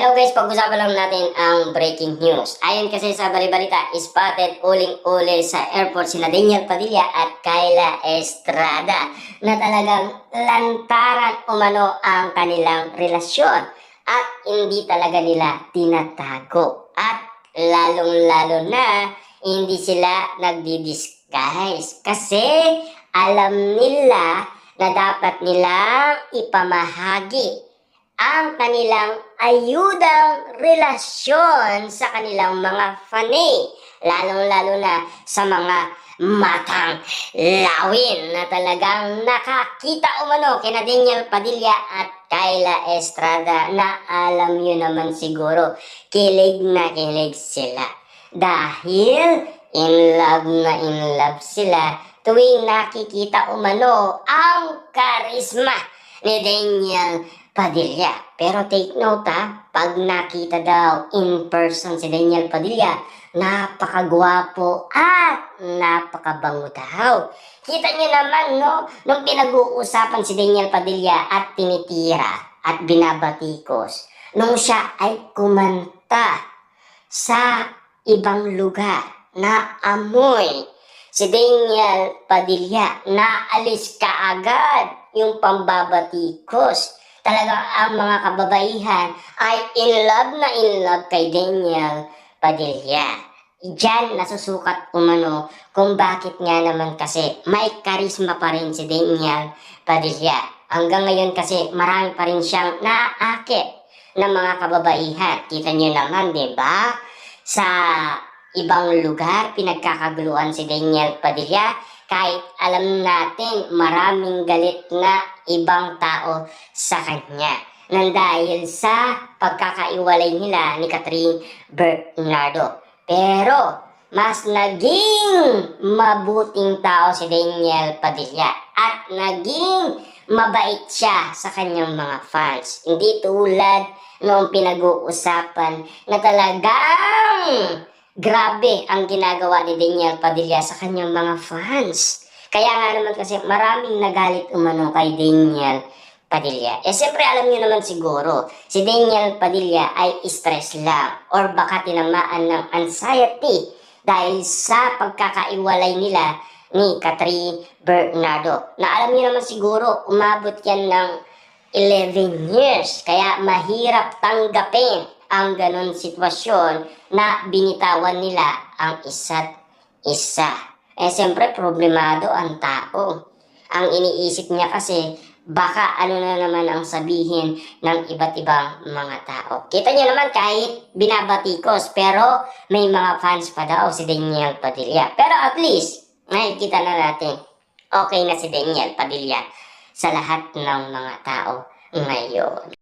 Hello guys, pag-usapan lang natin ang breaking news. Ayon kasi sa balibalita, spotted uling-uli sa airport sila Daniel Padilla at Kyla Estrada na talagang lantaran umano ang kanilang relasyon at hindi talaga nila tinatago. At lalong-lalo na hindi sila nagdi-disguise kasi alam nila na dapat nilang ipamahagi ang kanilang ayudang relasyon sa kanilang mga fanay, lalong-lalo na sa mga matang lawin na talagang nakakita umano kina Daniel Padilla at Kyla Estrada na alam nyo naman siguro, kilig na kilig sila. Dahil in love sila tuwing nakikita umano ang karisma ni Daniel Padilla. Pero take note pag nakita daw in person si Daniel Padilla, napakagwapo at napakabango daw. Kita niyo naman nung pinag-uusapan si Daniel Padilla at tinitira at binabatikos, nung siya ay kumanta sa ibang lugar na amoy si Daniel Padilla, naalis kaagad yung pambabatikos. Talaga ang mga kababaihan ay in love kay Daniel Padilla. Diyan nasusukat umano kung bakit nga naman kasi may karisma pa rin si Daniel Padilla. Hanggang ngayon kasi marami pa rin siyang naaakit ng mga kababaihan. Kita niyo naman, di ba? Sa ibang lugar, pinagkakaguluhan si Daniel Padilla kahit alam natin maraming galit na ibang tao sa kanya nang dahil sa pagkakaiwalay nila ni Catherine Bernardo. Pero mas naging mabuting tao si Daniel Padilla at naging mabait siya sa kanyang mga fans. Hindi tulad noong pinag-uusapan na talagang grabe ang ginagawa ni Daniel Padilla sa kanyang mga fans. Kaya nga naman kasi maraming nagalit umano kay Daniel Padilla. Siyempre alam niyo naman siguro, si Daniel Padilla ay stress lang or baka tinamaan ng anxiety dahil sa pagkakaiwalay nila ni Catherine Bernardo. Na alam niyo naman siguro, umabot yan ng 11 years. Kaya mahirap tanggapin ang ganun sitwasyon na binitawan nila ang isa't isa. Siyempre problemado ang tao. Ang iniisip niya kasi baka ano na naman ang sabihin ng iba't ibang mga tao. Kita niyo naman kahit binabatikos pero may mga fans pa daw si Daniel Padilla. Pero at least nakikita na natin okay na si Daniel Padilla sa lahat ng mga tao ngayon.